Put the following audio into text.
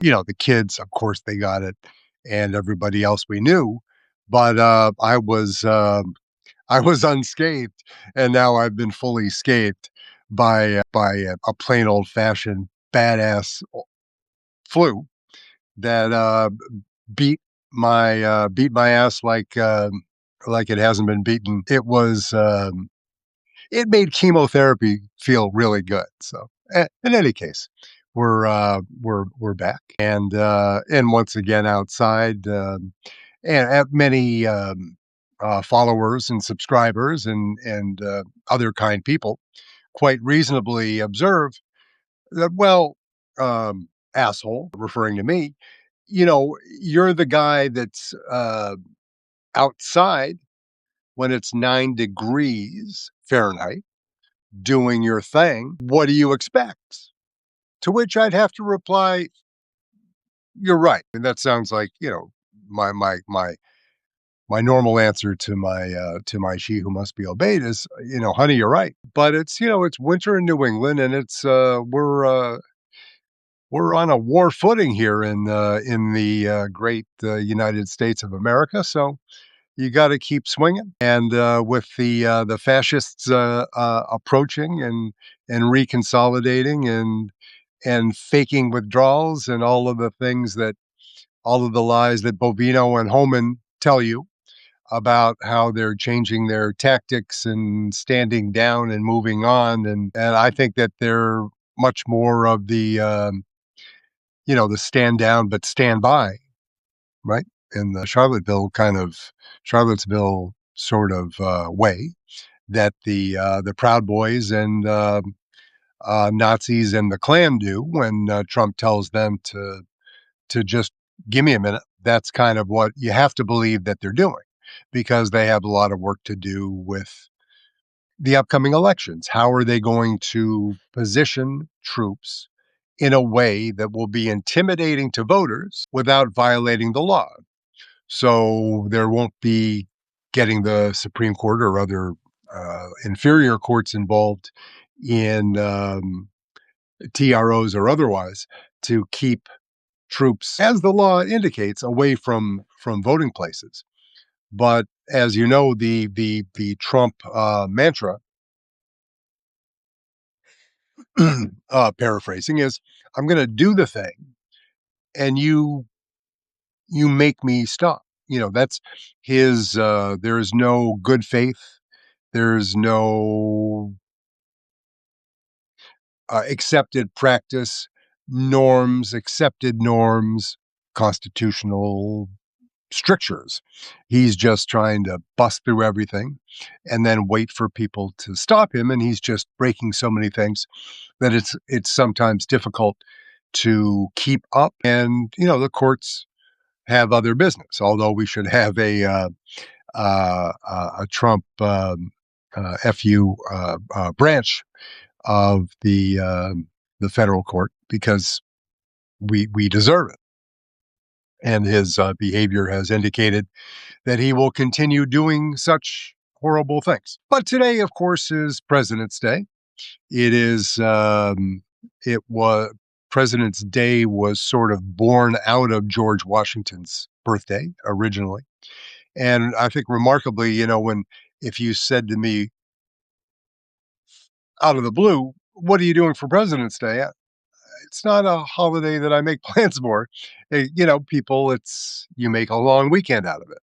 The kids, of course, they got it, and everybody else we knew, but, I was unscathed, and now I've been fully scathed by a plain old-fashioned badass flu that, beat my ass like it hasn't been beaten. It made chemotherapy feel really good. So, in any case, we're back, and once again outside, and have many followers and subscribers and other kind people quite reasonably observe that. Well, asshole, referring to me, you're the guy that's outside when it's 9 degrees Fahrenheit doing your thing. What do you expect? To which I'd have to reply, "You're right." And that sounds like, my my my my normal answer to my she who must be obeyed is, "Honey, you're right." But it's winter in New England, and we're on a war footing here in the great United States of America. So you got to keep swinging. And with the fascists approaching and reconsolidating and faking withdrawals and all of the lies that Bovino and Homan tell you about how they're changing their tactics and standing down and moving on, and I think that they're much more of the stand down but stand by, right? In the Charlottesville sort of way that the Proud Boys and Nazis and the Klan do when Trump tells them to just give me a minute. That's kind of what you have to believe that they're doing, because they have a lot of work to do with the upcoming elections. How are they going to position troops in a way that will be intimidating to voters without violating the law? So there won't be getting the Supreme Court or other inferior courts involved in TROs or otherwise to keep troops, as the law indicates, away from voting places. But as you know, the Trump mantra, paraphrasing, is, "I'm going to do the thing, and you make me stop." That's his. There is no good faith. There's no accepted practice, norms, accepted norms, constitutional strictures. He's just trying to bust through everything and then wait for people to stop him. And he's just breaking so many things that it's sometimes difficult to keep up. And the courts have other business. Although we should have a Trump FU branch of the federal court, because we deserve it. And his behavior has indicated that he will continue doing such horrible things. But today, of course, is President's Day. It was President's Day was sort of born out of George Washington's birthday originally. And I think remarkably, if you said to me out of the blue, "What are you doing for President's Day?" It's not a holiday that I make plans for. People, you make a long weekend out of it.